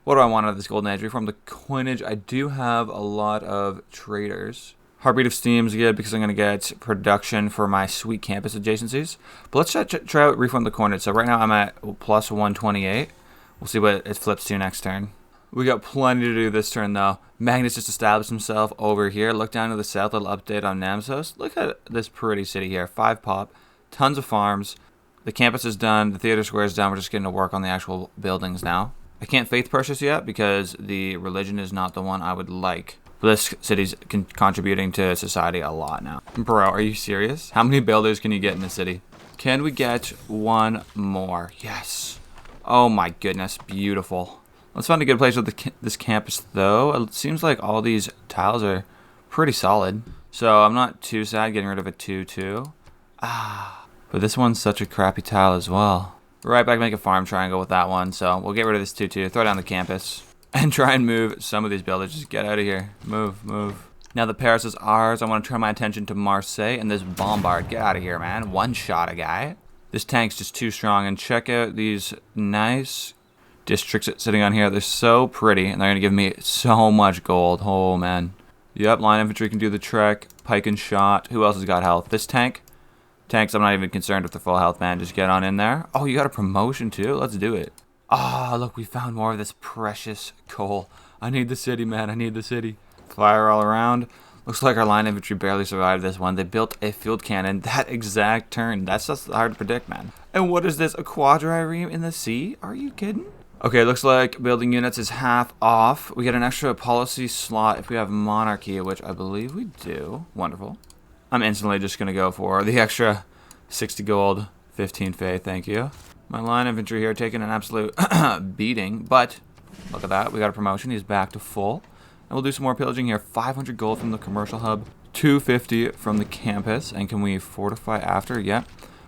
What do I want out of this golden age? Reform the coinage. I do have a lot of traders. Heartbeat of Steam is good because I'm going to get production for my sweet campus adjacencies. But let's try out reform the coinage. So right now I'm at plus 128. We'll see what it flips to next turn. We got plenty to do this turn though. Magnus just established himself over here. Look down to the south, little update on Namsos. Look at this pretty city here. 5 pop, tons of farms. The campus is done, the theater square is done. We're just getting to work on the actual buildings now. I can't faith purchase yet because the religion is not the one I would like. This city's contributing to society a lot now. Bro, are you serious? How many builders can you get in the city? Can we get one more? Yes. Oh my goodness, beautiful. Let's find a good place with this campus though. It seems like all these tiles are pretty solid. So I'm not too sad getting rid of a 2-2. But this one's such a crappy tile as well. Right back, make a farm triangle with that one. So we'll get rid of this 2-2, throw down the campus. And try and move some of these builders. Just get out of here. Move, move. Now the Paris is ours. I want to turn my attention to Marseille and this Bombard. Get out of here, man. One shot a guy. This tank's just too strong. And check out these nice districts sitting on here. They're so pretty. And they're going to give me so much gold. Oh, man. Yep, line infantry can do the trek. Pike and shot. Who else has got health? This tank? Tanks, I'm not even concerned with the full health, man. Just get on in there. Oh, you got a promotion too? Let's do it. Ah, look, we found more of this precious coal. I need the city, man. I need the city. Fire all around. Looks like our line infantry barely survived this one. They built a field cannon that exact turn. That's just hard to predict, man. And what is this? A quadrireme in the sea? Are you kidding? Okay, looks like building units is half off. We get an extra policy slot if we have monarchy, which I believe we do. Wonderful. I'm instantly just going to go for the extra 60 gold, 15 faith. Thank you. My line infantry here taking an absolute beating, but look at that. We got a promotion. He's back to full. And we'll do some more pillaging here. 500 gold from the commercial hub, 250 from the campus. And can we fortify after? Yeah.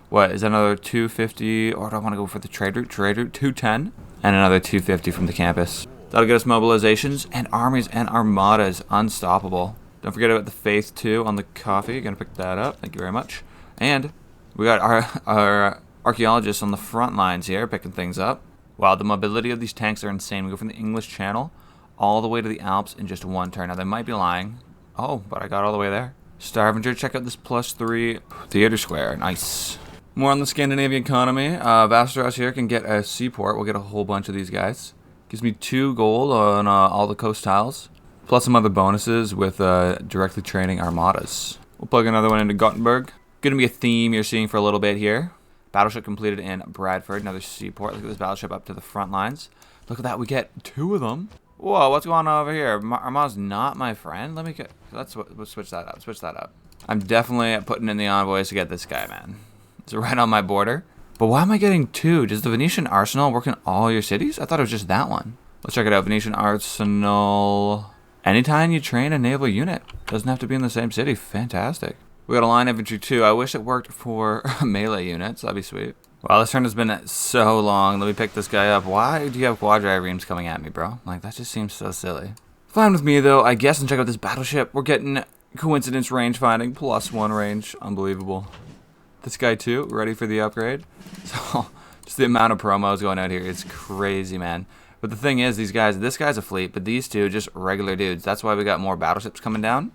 What, is that another 250? Or do I want to go for the trade route? Trade route, 210. And another 250 from the campus. That'll get us mobilizations and armies and armadas. Unstoppable. Don't forget about the faith too on the coffee. Gonna pick that up. Thank you very much. And we got our archaeologists on the front lines here, picking things up. Wow, the mobility of these tanks are insane. We go from the English Channel all the way to the Alps in just one turn. Now, they might be lying. Oh, but I got all the way there. Stavanger, check out this +3 theater square. Nice. More on the Scandinavian economy. Vasteros here can get a seaport. We'll get a whole bunch of these guys. Gives me 2 gold on all the coast tiles, plus some other bonuses with directly training armadas. We'll plug another one into Gothenburg. Gonna be a theme you're seeing for a little bit here. Battleship completed in Bradford, another seaport. Look at this battleship up to the front lines. Look at that, we get 2 of them. Whoa, what's going on over here? Armada's not my friend. Let's switch that up. Switch that up. I'm definitely putting in the envoys to get this guy, man. It's right on my border. But why am I getting 2? Does the Venetian Arsenal work in all your cities? I thought it was just that one. Let's check it out. Venetian Arsenal. Anytime you train a naval unit, doesn't have to be in the same city. Fantastic. We got a line infantry too. I wish it worked for melee units. That'd be sweet. Wow, this turn has been so long. Let me pick this guy up. Why do you have quadriremes coming at me, bro? Like, that just seems so silly. Fine with me, though, I guess, and check out this battleship. We're getting coincidence range finding, +1 range. Unbelievable. This guy, too, ready for the upgrade. So, just the amount of promos going out here is crazy, man. But the thing is, these guys, this guy's a fleet, but these two, just regular dudes. That's why we got more battleships coming down.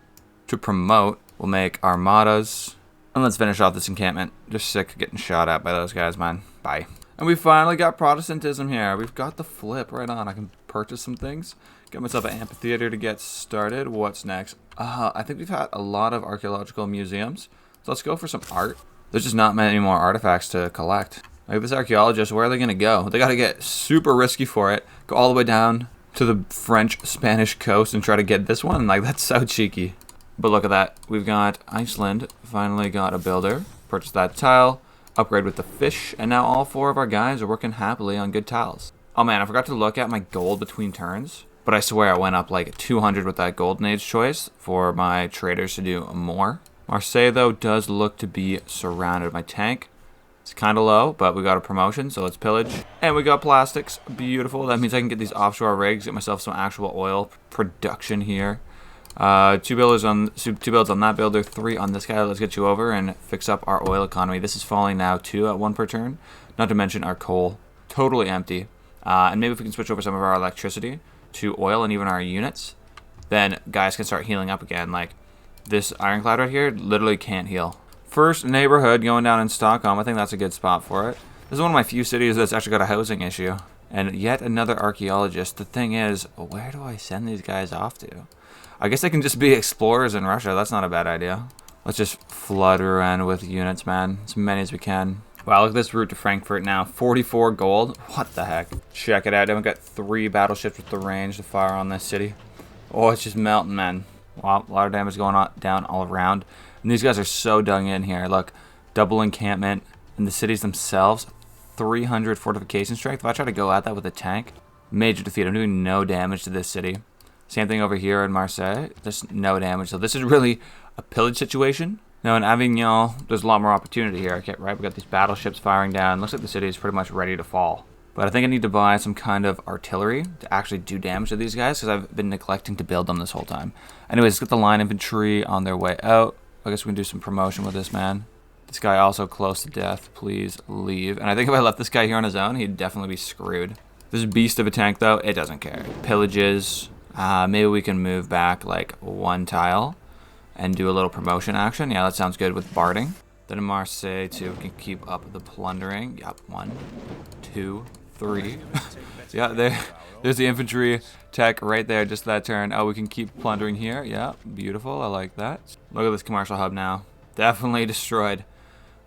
To promote, we'll make armadas. And let's finish off this encampment. Just sick of getting shot at by those guys, man. Bye. And we finally got Protestantism here. We've got the flip right on. I can purchase some things. Get myself an amphitheater to get started. What's next? I think we've had a lot of archaeological museums. So let's go for some art. There's just not many more artifacts to collect. Like this archaeologist, where are they going to go? They got to get super risky for it. Go all the way down to the French-Spanish coast and try to get this one. Like, that's so cheeky. But look at that. We've got Iceland. Finally got a builder. Purchased that tile. Upgrade with the fish. And now all 4 of our guys are working happily on good tiles. Oh man, I forgot to look at my gold between turns. But I swear I went up like 200 with that golden age choice for my traders to do more. Marseille, though, does look to be surrounded. My tank, it's kind of low, but we got a promotion, so let's pillage. And we got plastics. Beautiful. That means I can get these offshore rigs, get myself some actual oil production here. 2 builds on that builder, 3 on this guy. Let's get you over and fix up our oil economy. This is falling now 2 at 1 per turn. Not to mention our coal, totally empty. And maybe if we can switch over some of our electricity to oil and even our units, then guys can start healing up again. Like this ironclad right here literally can't heal. First neighborhood going down in Stockholm. I think that's a good spot for it. This is one of my few cities that's actually got a housing issue. And yet another archaeologist. The thing is, where do I send these guys off to? I guess they can just be explorers in Russia. That's not a bad idea. Let's just flood Rouen with units, man. As many as we can. Wow, look at this route to Frankfurt now. 44 gold. What the heck? Check it out. We've got 3 battleships with the range to fire on this city. Oh, it's just melting, man. Wow, a lot of damage going on down all around. And these guys are so dug in here. Look, double encampment. And the cities themselves, 300 fortification strength. If I try to go at that with a tank, major defeat. I'm doing no damage to this city. Same thing over here in Marseille. There's no damage. So this is really a pillage situation. Now in Avignon, there's a lot more opportunity here. Okay, right, we got these battleships firing down. Looks like the city is pretty much ready to fall. But I think I need to buy some kind of artillery to actually do damage to these guys because I've been neglecting to build them this whole time. Anyways, let's get the line infantry on their way out. I guess we can do some promotion with this man. This guy also close to death. Please leave. And I think if I left this guy here on his own, he'd definitely be screwed. This beast of a tank, though, it doesn't care. Pillages. Maybe we can move back like 1 tile and do a little promotion action. Yeah, that sounds good with barding. Then in Marseille, too, we can keep up the plundering. Yep, 1, 2, 3. Yeah, there's the infantry tech right there, just that turn. Oh, we can keep plundering here. Yeah, beautiful. I like that. Look at this commercial hub now. Definitely destroyed.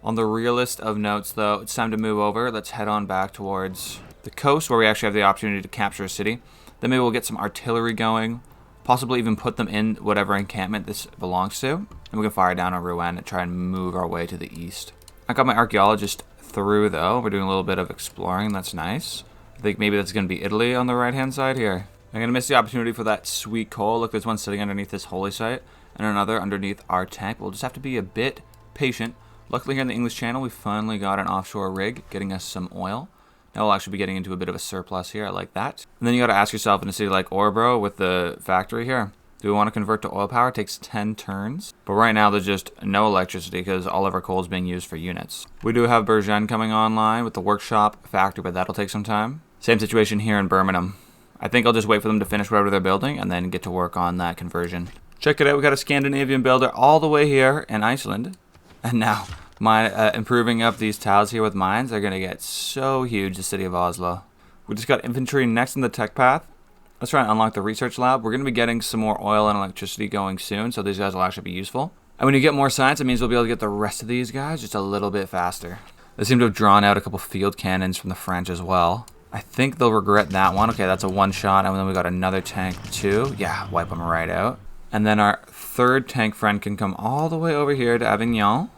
On the realist of notes, though, it's time to move over. Let's head on back towards the coast where we actually have the opportunity to capture a city. Then maybe we'll get some artillery going. Possibly even put them in whatever encampment this belongs to. And we can fire down on Rouen and try and move our way to the east. I got my archaeologist through, though. We're doing a little bit of exploring. That's nice. I think maybe that's going to be Italy on the right-hand side here. I'm going to miss the opportunity for that sweet coal. Look, there's one sitting underneath this holy site and another underneath our tank. We'll just have to be a bit patient. Luckily here in the English Channel, we finally got an offshore rig getting us some oil. Now we'll actually be getting into a bit of a surplus here. I like that. And then you got to ask yourself in a city like Orebro with the factory here, do we want to convert to oil power? It takes 10 turns. But right now there's just no electricity because all of our coal is being used for units. We do have Bergen coming online with the workshop factory, but that'll take some time. Same situation here in Birmingham. I think I'll just wait for them to finish whatever they're building and then get to work on that conversion. Check it out. We got a Scandinavian builder all the way here in Iceland. And now improving up these tiles here with mines are going to get so huge, the city of Oslo. We just got infantry next in the tech path. Let's try and unlock the research lab. We're going to be getting some more oil and electricity going soon, so these guys will actually be useful. And when you get more science, it means we'll be able to get the rest of these guys just a little bit faster. They seem to have drawn out a couple field cannons from the French as well. I think they'll regret that one. Okay, that's a one-shot, and then we got another tank too. Yeah, wipe them right out. And then our third tank friend can come all the way over here to Avignon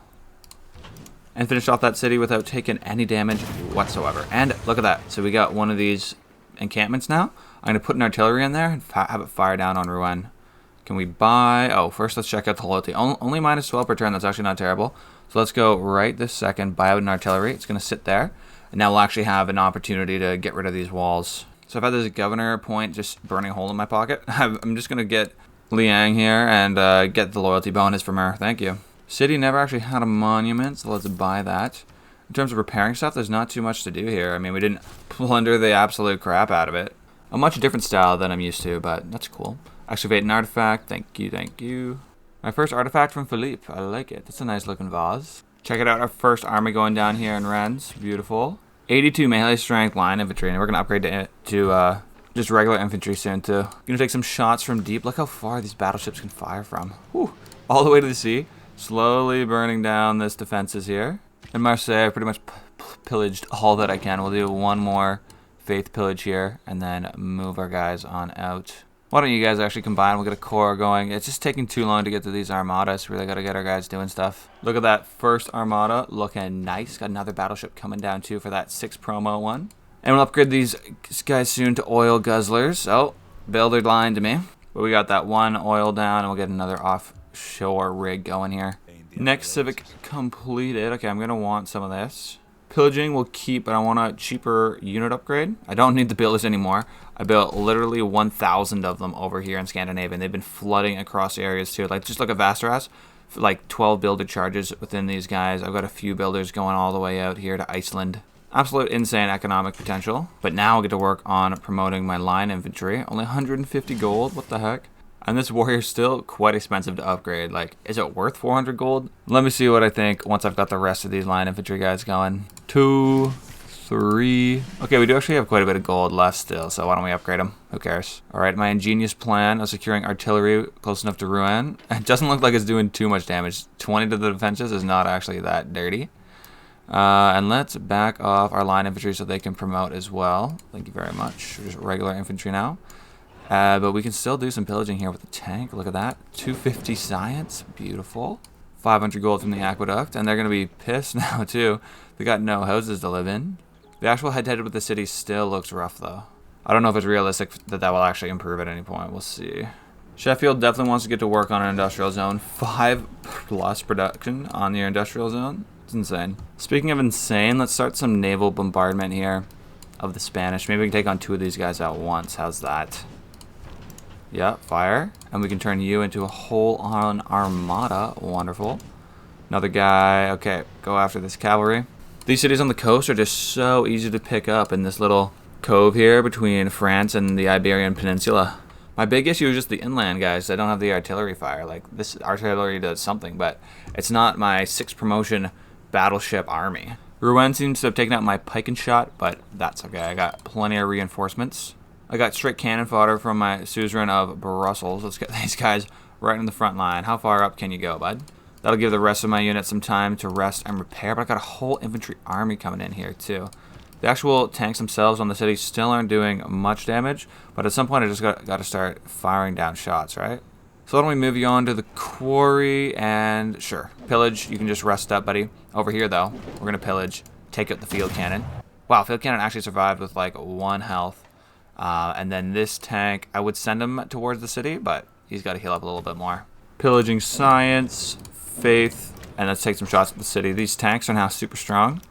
and finish off that city without taking any damage whatsoever. And look at that. So we got one of these encampments now. I'm going to put an artillery in there and have it fire down on Rouen. Can we buy... Oh, first let's check out the loyalty. Only minus 12 per turn. That's actually not terrible. So let's go right this second, buy out an artillery. It's going to sit there. And now we'll actually have an opportunity to get rid of these walls. So I've had this governor point just burning a hole in my pocket. I'm just going to get Liang here and get the loyalty bonus from her. Thank you. City never actually had a monument, so let's buy that. In terms of repairing stuff, there's not too much to do here. I mean, we didn't plunder the absolute crap out of it. A much different style than I'm used to, but that's cool. Activate an artifact. Thank you, thank you. My first artifact from Philippe. I like it. That's a nice looking vase. Check it out. Our first army going down here in Rennes. Beautiful. 82 melee strength line infantry, and we're going to upgrade to just regular infantry soon, too. Going to take some shots from deep. Look how far these battleships can fire from. Whew. All the way to the sea. Slowly burning down this defenses here. In Marseille, I pretty much pillaged all that I can. We'll do one more faith pillage here and then move our guys on out. Why don't you guys actually combine? We'll get a core going. It's just taking too long to get to these armadas. Really got to get our guys doing stuff. Look at that first armada looking nice. Got another battleship coming down too for that 6 promo one. And we'll upgrade these guys soon to oil guzzlers. Oh, builder lied to me. But we got that one oil down and we'll get another offshore rig going here. Next civic completed. Okay, I'm going to want some of this. Pillaging we'll keep, but I want a cheaper unit upgrade. I don't need the builders anymore. I built literally 1,000 of them over here in Scandinavia, and they've been flooding across areas too. Like, just look at Vasteras, like 12 builder charges within these guys. I've got a few builders going all the way out here to Iceland. Absolute insane economic potential. But now I'll get to work on promoting my line infantry. Only 150 gold. What the heck? And this warrior's still quite expensive to upgrade. Like, is it worth 400 gold? Let me see what I think once I've got the rest of these line infantry guys going. 2, 3. Okay, we do actually have quite a bit of gold left still, so why don't we upgrade them? Who cares? All right, my ingenious plan of securing artillery close enough to Rouen. It doesn't look like it's doing too much damage. 20 to the defenses is not actually that dirty. And let's back off our line infantry so they can promote as well. Thank you very much. We're just regular infantry now. But we can still do some pillaging here with the tank. Look at that. 250 science. Beautiful. 500 gold from the aqueduct. And they're going to be pissed now, too. They got no houses to live in. The actual head-to-head with the city still looks rough, though. I don't know if it's realistic that that will actually improve at any point. We'll see. Sheffield definitely wants to get to work on an industrial zone. 5+ production on your industrial zone. It's insane. Speaking of insane, let's start some naval bombardment here of the Spanish. Maybe we can take on 2 of these guys at once. How's that? Yeah, fire. And we can turn you into a whole-on armada. Wonderful. Another guy. Okay, go after this cavalry. These cities on the coast are just so easy to pick up in this little cove here between France and the Iberian Peninsula. My big issue is just the inland guys. I don't have the artillery fire. Like, this artillery does something, but it's not my 6th promotion battleship army. Rouen seems to have taken out my pike and shot, but that's okay. I got plenty of reinforcements. I got straight cannon fodder from my suzerain of Brussels. Let's get these guys right in the front line. How far up can you go, bud? That'll give the rest of my units some time to rest and repair, but I got a whole infantry army coming in here too. The actual tanks themselves on the city still aren't doing much damage, but at some point I just got to start firing down shots, right? So why don't we move you on to the quarry and sure, pillage. You can just rest up, buddy. Over here though, we're gonna pillage, take out the field cannon. Wow, field cannon actually survived with like 1 health. And then this tank, I would send him towards the city, but he's got to heal up a little bit more. Pillaging science, faith, and let's take some shots at the city. These tanks are now super strong,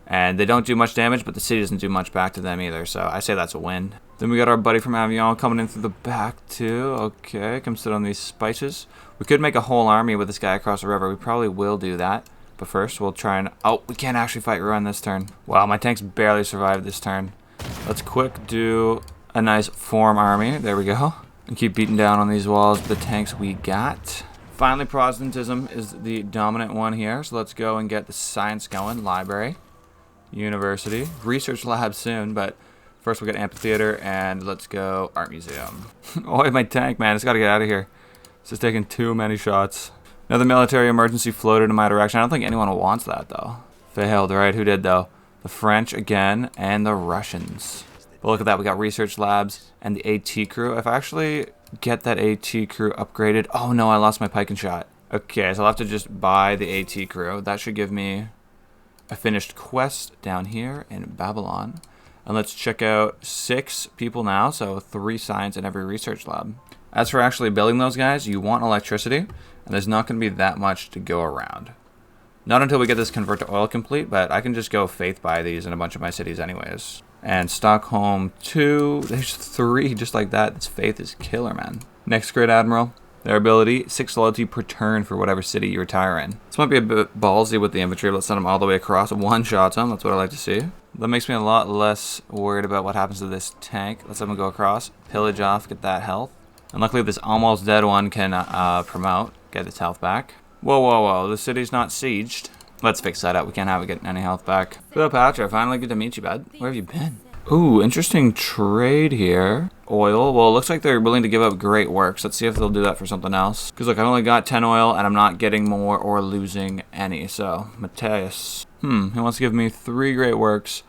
and they don't do much damage, but the city doesn't do much back to them either, so I say that's a win. Then we got our buddy from Avignon coming in through the back too. Okay, come sit on these spices. We could make a whole army with this guy across the river. We probably will do that, but first we'll try and... Oh, we can't actually fight Rouen this turn. Wow, my tanks barely survived this turn. Let's quick do a nice form army. There we go. And keep beating down on these walls with the tanks we got. Finally, Protestantism is the dominant one here. So let's go and get the science going. Library, university, research lab soon. But first we'll get amphitheater and let's go art museum. Oh, my tank, man. It's got to get out of here. This is taking too many shots. Another military emergency floated in my direction. I don't think anyone wants that, though. Failed, right? Who did, though? The French again, and the Russians. But look at that, we got research labs and the AT crew. If I actually get that AT crew upgraded... Oh no, I lost my pike and shot. Okay, so I'll have to just buy the AT crew. That should give me a finished quest down here in Babylon. And let's check out 6 people now, so 3 science in every research lab. As for actually building those guys, you want electricity, and there's not going to be that much to go around. Not until we get this convert to oil complete, but I can just go faith buy these in a bunch of my cities anyways. And Stockholm 2, there's 3 just like that. This faith is killer, man. Next great admiral, their ability, 6 loyalty per turn for whatever city you retire in. This might be a bit ballsy with the infantry, but let's send them all the way across. 1 shot them, that's what I like to see. That makes me a lot less worried about what happens to this tank. Let's have them go across, pillage off, get that health. And luckily this almost dead one can promote, get its health back. Whoa, whoa, whoa, the city's not sieged. Let's fix that up. We can't have it getting any health back. Cleopatra, finally good to meet you, bud. Where have you been? Ooh, interesting trade here. Oil. Well, it looks like they're willing to give up great works. Let's see if they'll do that for something else. Because look, I've only got 10 oil and I'm not getting more or losing any. So, Matthias. He wants to give me 3 great works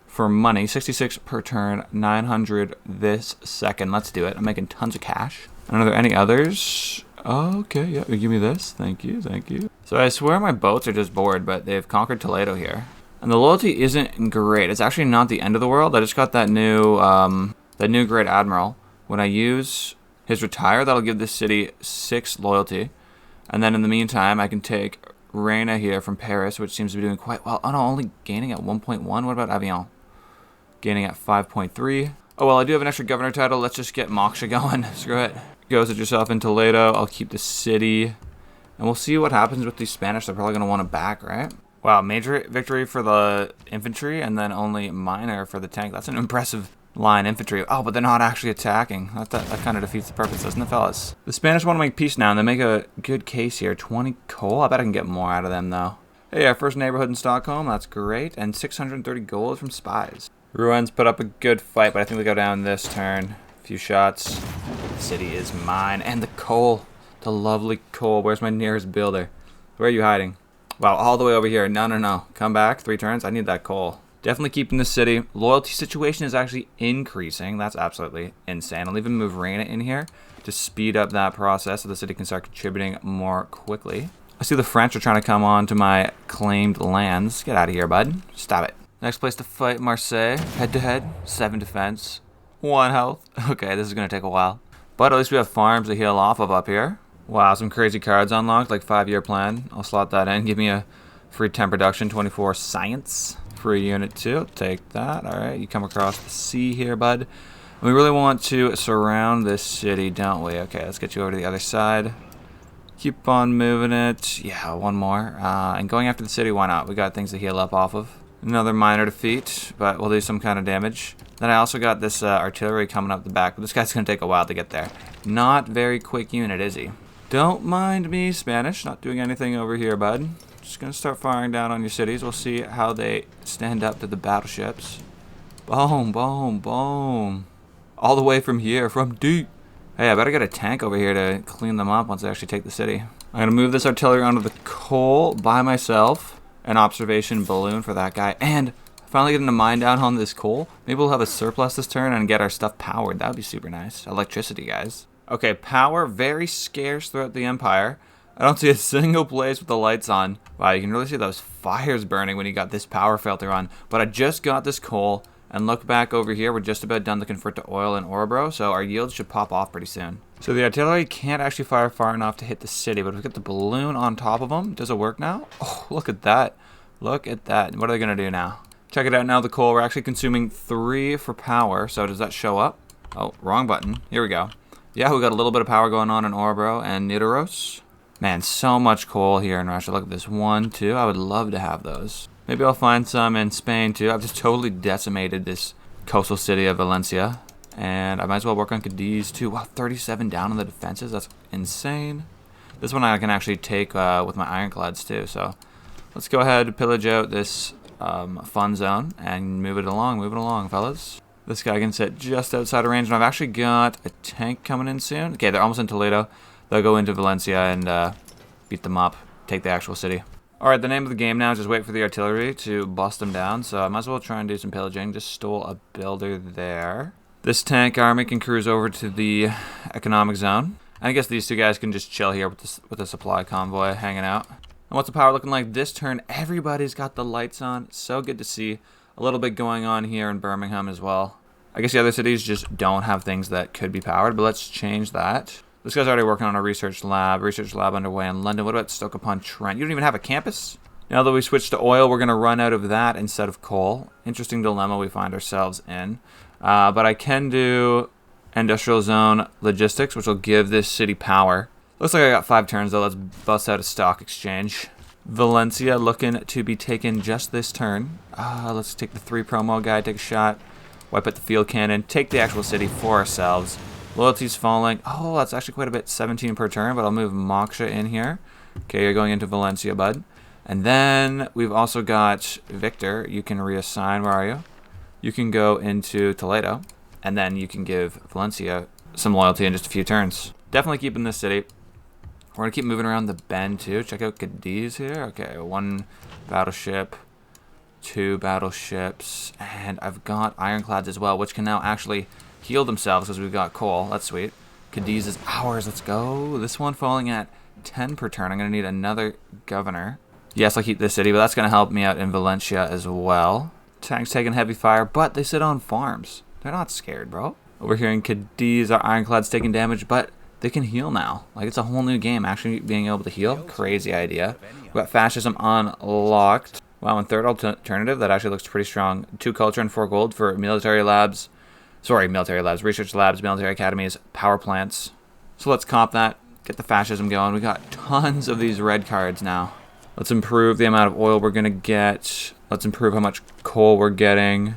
for money. 66 per turn, 900 this second. Let's do it. I'm making tons of cash. And are there any others? Okay, yeah, give me this. Thank you, thank you. So I swear my boats are just bored, but they've conquered Toledo here. And the loyalty isn't great. It's actually not the end of the world. I just got that new great admiral. When I use his retire, that'll give this city 6 loyalty. And then in the meantime, I can take Reina here from Paris, which seems to be doing quite well. Oh no, only gaining at 1.1. What about Avignon? Gaining at 5.3. Oh well, I do have an extra governor title. Let's just get Moksha going. Screw it. Go sit yourself in Toledo. I'll keep the city. And we'll see what happens with these Spanish. They're probably going to want to back, right? Wow, major victory for the infantry and then only minor for the tank. That's an impressive line infantry. Oh, but they're not actually attacking. That kind of defeats the purpose, doesn't it, fellas? The Spanish want to make peace now, and they make a good case here. 20 coal. I bet I can get more out of them, though. Hey, our first neighborhood in Stockholm. That's great. And 630 gold from spies. Ruins put up a good fight, but I think they go down this turn. A few shots. The city is mine. And the coal. The lovely coal. Where's my nearest builder? Where are you hiding? Wow, all the way over here. No, no, no. Come back. 3 turns. I need that coal. Definitely keeping the city. Loyalty situation is actually increasing. That's absolutely insane. I'll even move Reina in here to speed up that process so the city can start contributing more quickly. I see the French are trying to come on to my claimed lands. Get out of here, bud. Stop it. Next place to fight, Marseille. Head-to-head. 7 defense. 1 health. Okay, this is going to take a while. But at least we have farms to heal off of up here. Wow, some crazy cards unlocked, like 5-year plan. I'll slot that in. Give me a free 10 production, 24 science. Free unit 2. Take that. Alright, you come across the sea here, bud. We really want to surround this city, don't we? Okay, let's get you over to the other side. Keep on moving it. Yeah, 1 more. And going after the city, why not? We got things to heal up off of. Another minor defeat, but we'll do some kind of damage. Then I also got this artillery coming up the back, but this guy's going to take a while to get there. Not very quick unit, is he? Don't mind me, Spanish. Not doing anything over here, bud. Just going to start firing down on your cities. We'll see how they stand up to the battleships. Boom, boom, boom. All the way from here, from deep. Hey, I better get a tank over here to clean them up once I actually take the city. I'm going to move this artillery onto the coal by myself. An observation balloon for that guy. And finally getting a mine down on this coal. Maybe we'll have a surplus this turn and get our stuff powered. That would be super nice. Electricity, guys. Okay, power, very scarce throughout the Empire. I don't see a single place with the lights on. Wow, you can really see those fires burning when you got this power filter on. But I just got this coal, and look back over here. We're just about done to convert to oil in Orebro, so our yields should pop off pretty soon. So the artillery can't actually fire far enough to hit the city, but if we get the balloon on top of them, does it work now? Oh, look at that. Look at that. What are they going to do now? Check it out now, the coal. We're actually consuming 3 for power, so does that show up? Oh, wrong button. Here we go. Yeah, we got a little bit of power going on in Orebro and Nidaros. Man, so much coal here in Russia. Look at this. 1, 2. I would love to have those. Maybe I'll find some in Spain too. I've just totally decimated this coastal city of Valencia. And I might as well work on Cadiz too. Wow, 37 down on the defenses. That's insane. This one I can actually take with my ironclads too. So let's go ahead and pillage out this fun zone and move it along, fellas. This guy can sit just outside of range, and I've actually got a tank coming in soon. Okay, they're almost in Toledo. They'll go into Valencia and beat them up, take the actual city. Alright, the name of the game now is just wait for the artillery to bust them down, so I might as well try and do some pillaging. Just stole a builder there. This tank army can cruise over to the economic zone. And I guess these 2 guys can just chill here with the supply convoy hanging out. And what's the power looking like this turn? Everybody's got the lights on. So good to see. A little bit going on here in Birmingham as well. I guess the other cities just don't have things that could be powered, but let's change that. This guy's already working on a research lab underway in London. What about Stoke-upon-Trent? You don't even have a campus? Now that we switched to oil, we're going to run out of that instead of coal. Interesting dilemma we find ourselves in. But I can do industrial zone logistics, which will give this city power. Looks like I got 5 turns, though. Let's bust out a stock exchange. Valencia looking to be taken just this turn. Let's take the 3 promo guy, take a shot. Wipe out the field cannon, take the actual city for ourselves. Loyalty's falling. Oh, that's actually quite a bit, 17 per turn, but I'll move Moksha in here. Okay, you're going into Valencia, bud. And then we've also got Victor. You can reassign. Where are you? You can go into Toledo, and then you can give Valencia some loyalty in just a few turns. Definitely keeping this city. We're going to keep moving around the bend, too. Check out Cadiz here. Okay, 1 battleship. 2 battleships, and I've got ironclads as well, which can now actually heal themselves because we've got coal. That's sweet. Cadiz is ours. Let's go. This one falling at 10 per turn. I'm going to need another governor. Yes, I'll keep this city, but that's going to help me out in Valencia as well. Tanks taking heavy fire, but they sit on farms. They're not scared, bro. Over here in Cadiz, our ironclad's taking damage, but they can heal now. Like, it's a whole new game, actually being able to heal. Crazy idea. We've got fascism unlocked. Wow, and third alternative, that actually looks pretty strong. 2 culture and 4 gold for military labs. Sorry, military labs, research labs, military academies, power plants. So let's comp that, get the fascism going. We got tons of these red cards now. Let's improve the amount of oil we're going to get. Let's improve how much coal we're getting.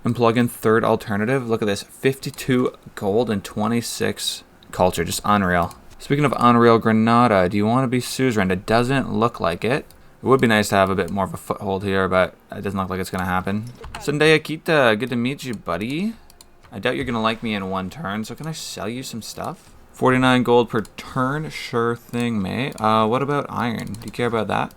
And plug in third alternative. Look at this. 52 gold and 26 culture. Just unreal. Speaking of unreal, Granada, do you want to be suzerain? It doesn't look like it. It would be nice to have a bit more of a foothold here, but it doesn't look like it's going to happen. Sunday Akita, good to meet you, buddy. I doubt you're going to like me in one turn, so can I sell you some stuff? 49 gold per turn. Sure thing, mate. What about iron? Do you care about that?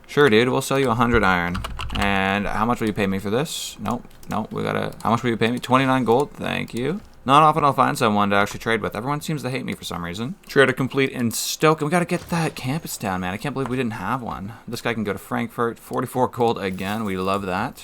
Sure, dude. We'll sell you 100 iron. And how much will you pay me for this? Nope. Nope. We gotta... How much will you pay me? 29 gold. Thank you. Not often I'll find someone to actually trade with. Everyone seems to hate me for some reason. Trader complete in Stoke. And we gotta get that campus down, man. I can't believe we didn't have one. This guy can go to Frankfurt. 44 gold again. We love that.